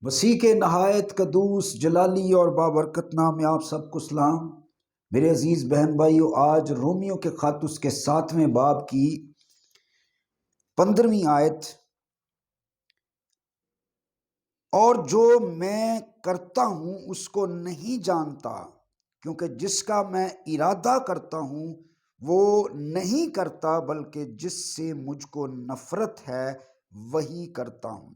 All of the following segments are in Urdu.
مسیح کے نہایت قدوس جلالی اور بابرکت نام میں آپ سب کو سلام۔ میرے عزیز بہن بھائیو، آج رومیو کے خط اس کے 7ویں باب کی 15ویں آیت، اور جو میں کرتا ہوں اس کو نہیں جانتا، کیونکہ جس کا میں ارادہ کرتا ہوں وہ نہیں کرتا، بلکہ جس سے مجھ کو نفرت ہے وہی کرتا ہوں۔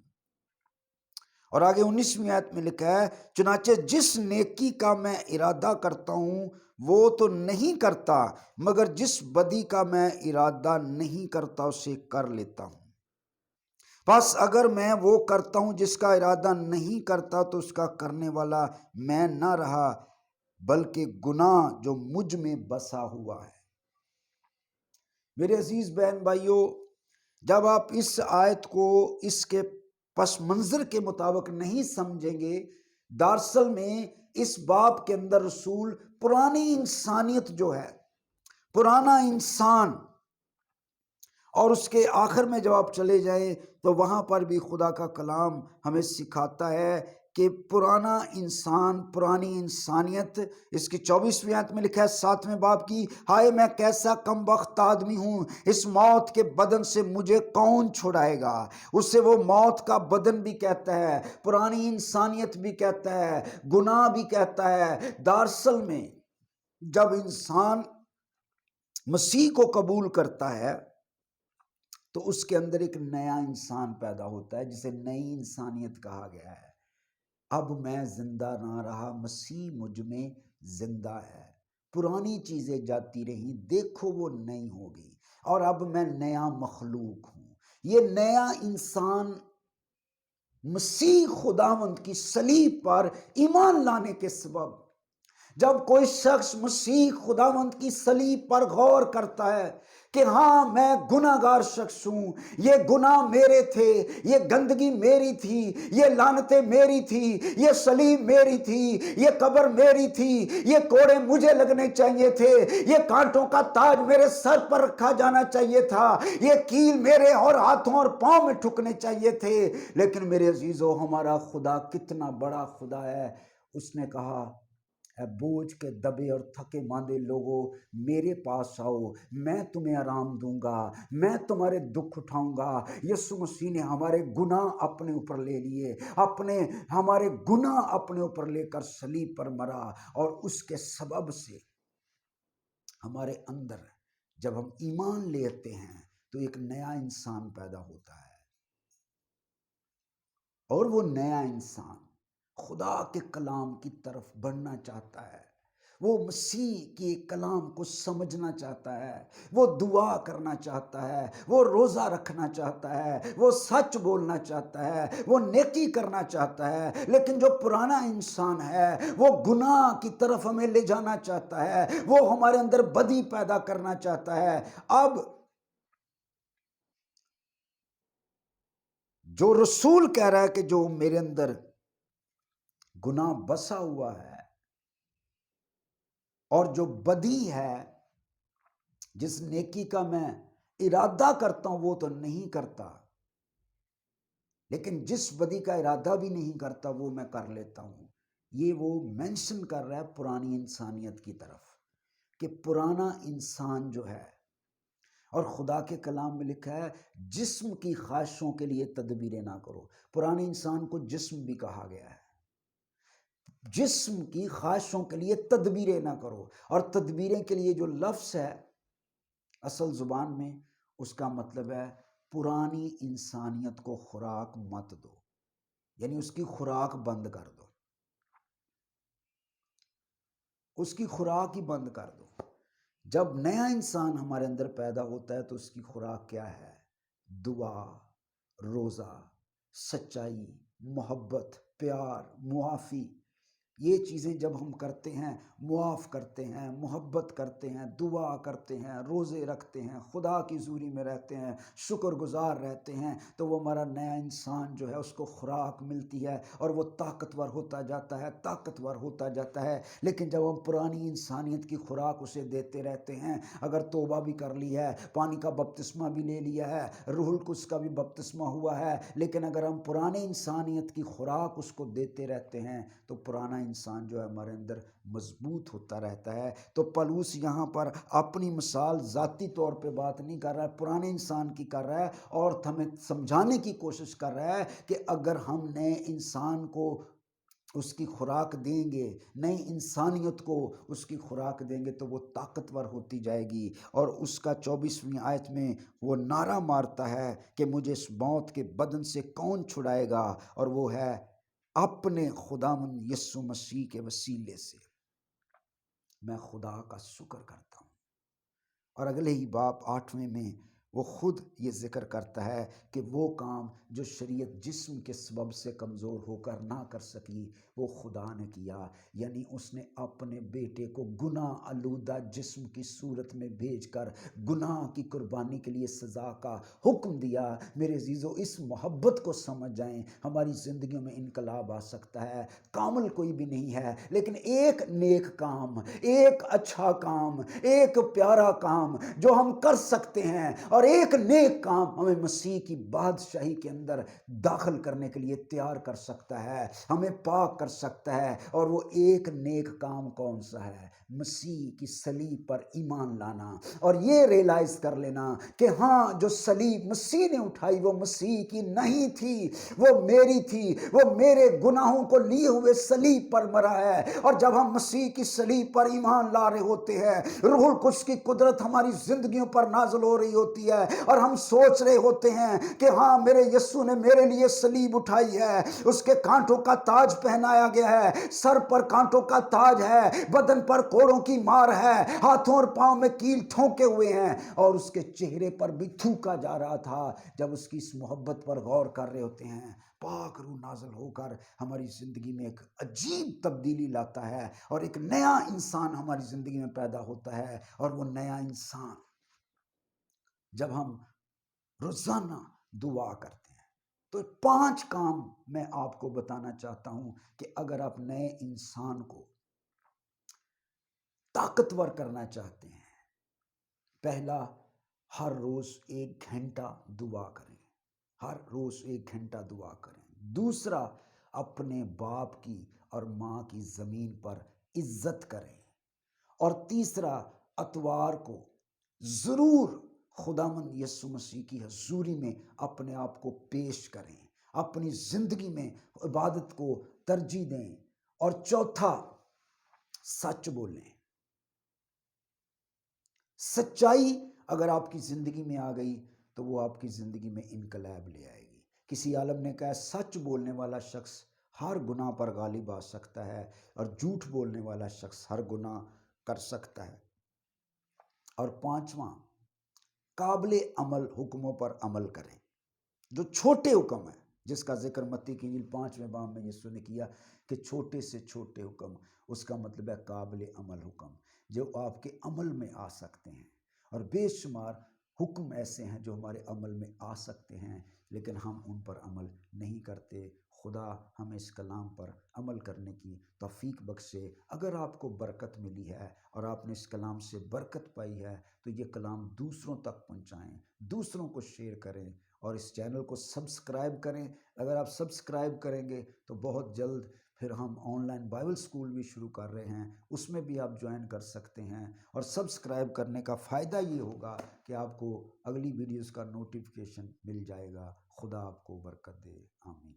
اور آگے 19ویں آیت میں لکھا ہے، چنانچہ جس نیکی کا میں ارادہ کرتا ہوں وہ تو نہیں کرتا، مگر جس بدی کا میں ارادہ نہیں کرتا اسے کر لیتا ہوں۔ بس اگر میں وہ کرتا ہوں جس کا ارادہ نہیں کرتا تو اس کا کرنے والا میں نہ رہا، بلکہ گناہ جو مجھ میں بسا ہوا ہے۔ میرے عزیز بہن بھائیو، جب آپ اس آیت کو اس کے پس منظر کے مطابق نہیں سمجھیں گے، دراصل میں اس باب کے اندر رسول پرانی انسانیت جو ہے، پرانا انسان، اور اس کے آخر میں جب آپ چلے جائیں تو وہاں پر بھی خدا کا کلام ہمیں سکھاتا ہے کہ پرانا انسان، پرانی انسانیت، اس کی 24ویں آیت میں لکھا ہے 7ویں باب کی، ہائے میں کیسا کم بخت آدمی ہوں، اس موت کے بدن سے مجھے کون چھڑائے گا۔ اسے وہ موت کا بدن بھی کہتا ہے، پرانی انسانیت بھی کہتا ہے، گناہ بھی کہتا ہے۔ دراصل میں جب انسان مسیح کو قبول کرتا ہے تو اس کے اندر ایک نیا انسان پیدا ہوتا ہے، جسے نئی انسانیت کہا گیا ہے۔ اب میں زندہ نہ رہا، مسیح مجھ میں زندہ ہے۔ پرانی چیزیں جاتی رہیں، دیکھو وہ نئی ہوگی، اور اب میں نیا مخلوق ہوں۔ یہ نیا انسان مسیح خداوند کی صلیب پر ایمان لانے کے سبب، جب کوئی شخص مسیح خداوند کی صلیب پر غور کرتا ہے کہ ہاں میں گناہ گار شخص ہوں، یہ گناہ میرے تھے، یہ گندگی میری تھی، یہ لعنتیں میری تھی، یہ صلیب میری تھی، یہ قبر میری تھی، یہ کوڑے مجھے لگنے چاہیے تھے، یہ کانٹوں کا تاج میرے سر پر رکھا جانا چاہیے تھا، یہ کیل میرے اور ہاتھوں اور پاؤں میں ٹھکنے چاہیے تھے۔ لیکن میرے عزیزو، ہمارا خدا کتنا بڑا خدا ہے۔ اس نے کہا، اے بوجھ کے دبے اور تھکے ماندے لوگو، میرے پاس آؤ، میں تمہیں آرام دوں گا، میں تمہارے دکھ اٹھاؤں گا۔ یسوع مسیح نے ہمارے گناہ اپنے اوپر لے لیے، ہمارے گناہ اپنے اوپر لے کر صلیب پر مرا، اور اس کے سبب سے ہمارے اندر جب ہم ایمان لیتے ہیں تو ایک نیا انسان پیدا ہوتا ہے، اور وہ نیا انسان خدا کے کلام کی طرف بڑھنا چاہتا ہے، وہ مسیح کے کلام کو سمجھنا چاہتا ہے، وہ دعا کرنا چاہتا ہے، وہ روزہ رکھنا چاہتا ہے، وہ سچ بولنا چاہتا ہے، وہ نیکی کرنا چاہتا ہے۔ لیکن جو پرانا انسان ہے وہ گناہ کی طرف ہمیں لے جانا چاہتا ہے، وہ ہمارے اندر بدی پیدا کرنا چاہتا ہے۔ اب جو رسول کہہ رہا ہے کہ جو میرے اندر گناہ بسا ہوا ہے اور جو بدی ہے، جس نیکی کا میں ارادہ کرتا ہوں وہ تو نہیں کرتا، لیکن جس بدی کا ارادہ بھی نہیں کرتا وہ میں کر لیتا ہوں۔ یہ وہ مینشن کر رہا ہے پرانی انسانیت کی طرف، کہ پرانا انسان جو ہے، اور خدا کے کلام میں لکھا ہے جسم کی خواہشوں کے لیے تدبیریں نہ کرو۔ پرانے انسان کو جسم بھی کہا گیا ہے، جسم کی خواہشوں کے لیے تدبیریں نہ کرو۔ اور تدبیریں کے لیے جو لفظ ہے اصل زبان میں، اس کا مطلب ہے پرانی انسانیت کو خوراک مت دو، یعنی اس کی خوراک بند کر دو، اس کی خوراک ہی بند کر دو۔ جب نیا انسان ہمارے اندر پیدا ہوتا ہے تو اس کی خوراک کیا ہے؟ دعا، روزہ، سچائی، محبت، پیار، معافی، یہ چیزیں جب ہم کرتے ہیں، معاف کرتے ہیں، محبت کرتے ہیں، دعا کرتے ہیں، روزے رکھتے ہیں، خدا کی حضوری میں رہتے ہیں، شکر گزار رہتے ہیں، تو وہ ہمارا نیا انسان جو ہے اس کو خوراک ملتی ہے اور وہ طاقتور ہوتا جاتا ہے، طاقتور ہوتا جاتا ہے۔ لیکن جب ہم پرانی انسانیت کی خوراک اسے دیتے رہتے ہیں، اگر توبہ بھی کر لی ہے، پانی کا بپتسمہ بھی لے لیا ہے، روح القدس کا بھی بپتسمہ ہوا ہے، لیکن اگر ہم پرانے انسانیت کی خوراک اس کو دیتے رہتے ہیں تو پرانا انسان جو ہے ہمارے اندر مضبوط ہوتا رہتا ہے۔ تو پولس یہاں پر اپنی مثال ذاتی طور پہ بات نہیں کر رہا ہے، پرانے انسان کی کر رہا ہے اور ہمیں سمجھانے کی کوشش کر رہا ہے کہ اگر ہم نئے انسان کو اس کی خوراک دیں گے، نئی انسانیت کو اس کی خوراک دیں گے تو وہ طاقتور ہوتی جائے گی۔ اور اس کا 24ویں آیت میں وہ نعرہ مارتا ہے کہ مجھے اس موت کے بدن سے کون چھڑائے گا، اور وہ ہے اپنے خداوند یسوع مسیح کے وسیلے سے میں خدا کا شکر کرتا ہوں۔ اور اگلے ہی باب 8ویں میں وہ خود یہ ذکر کرتا ہے کہ وہ کام جو شریعت جسم کے سبب سے کمزور ہو کر نہ کر سکی وہ خدا نے کیا، یعنی اس نے اپنے بیٹے کو گناہ آلودہ جسم کی صورت میں بھیج کر گناہ کی قربانی کے لیے سزا کا حکم دیا۔ میرے عزیزو، اس محبت کو سمجھ جائیں، ہماری زندگیوں میں انقلاب آ سکتا ہے۔ کامل کوئی بھی نہیں ہے، لیکن ایک نیک کام، ایک اچھا کام، ایک پیارا کام جو ہم کر سکتے ہیں، اور ایک نیک کام ہمیں مسیح کی بادشاہی کے اندر داخل کرنے کے لیے تیار کر سکتا ہے، ہمیں پاک کر سکتا ہے۔ اور وہ ایک نیک کام کون سا ہے؟ مسیح کی صلیب پر ایمان لانا، اور یہ ریلائز کر لینا کہ ہاں جو صلیب مسیح نے اٹھائی وہ مسیح کی نہیں تھی، وہ میری تھی، وہ میرے گناہوں کو لیے ہوئے صلیب پر مرا ہے۔ اور جب ہم مسیح کی صلیب پر ایمان لا رہے ہوتے ہیں، روح القدس کی قدرت ہماری زندگیوں پر نازل ہو رہی ہوتی ہے، اور ہم سوچ رہے ہوتے ہیں کہ ہاں میرے یسوع نے میرے لیے صلیب اٹھائی ہے، اس کے کانٹوں کا تاج پہنایا گیا ہے، سر پر کانٹوں کا تاج ہے، بدن پر کوڑوں کی مار ہے، ہاتھوں اور پاؤں میں کیل ٹھونکے ہوئے ہیں، اور اس کے چہرے پر بھی تھوکا جا رہا تھا۔ جب اس کی اس محبت پر غور کر رہے ہوتے ہیں، پاک روح نازل ہو کر ہماری زندگی میں ایک عجیب تبدیلی لاتا ہے، اور ایک نیا انسان ہماری زندگی میں پیدا ہوتا ہے۔ اور وہ نیا انسان جب ہم روزانہ دعا کرتے ہیں تو 5 کام میں آپ کو بتانا چاہتا ہوں کہ اگر آپ نئے انسان کو طاقتور کرنا چاہتے ہیں، پہلا، ہر روز 1 گھنٹہ دعا کریں، ہر روز 1 گھنٹہ دعا کریں۔ دوسرا، اپنے باپ کی اور ماں کی زمین پر عزت کریں۔ اور تیسرا، اتوار کو ضرور خداوند یسوع مسیح کی حضوری میں اپنے آپ کو پیش کریں، اپنی زندگی میں عبادت کو ترجیح دیں۔ اور چوتھا، سچ بولیں۔ سچائی اگر آپ کی زندگی میں آ گئی تو وہ آپ کی زندگی میں انقلاب لے آئے گی۔ کسی عالم نے کہا سچ بولنے والا شخص ہر گناہ پر غالب آ سکتا ہے، اور جھوٹ بولنے والا شخص ہر گناہ کر سکتا ہے۔ اور 5واں، قابل عمل حکموں پر عمل کریں۔ جو چھوٹے حکم ہیں، جس کا ذکر متی کی انجیل 5ویں باب میں یسوع نے کیا کہ چھوٹے سے چھوٹے حکم، اس کا مطلب ہے قابل عمل حکم جو آپ کے عمل میں آ سکتے ہیں۔ اور بے شمار حکم ایسے ہیں جو ہمارے عمل میں آ سکتے ہیں، لیکن ہم ان پر عمل نہیں کرتے۔ خدا ہمیں اس کلام پر عمل کرنے کی توفیق بخشے۔ اگر آپ کو برکت ملی ہے اور آپ نے اس کلام سے برکت پائی ہے تو یہ کلام دوسروں تک پہنچائیں، دوسروں کو شیئر کریں، اور اس چینل کو سبسکرائب کریں۔ اگر آپ سبسکرائب کریں گے تو بہت جلد پھر ہم آن لائن بائبل سکول بھی شروع کر رہے ہیں، اس میں بھی آپ جوائن کر سکتے ہیں۔ اور سبسکرائب کرنے کا فائدہ یہ ہوگا کہ آپ کو اگلی ویڈیوز کا نوٹیفیکیشن مل جائے گا۔ خدا آپ کو برکت دے، آمین۔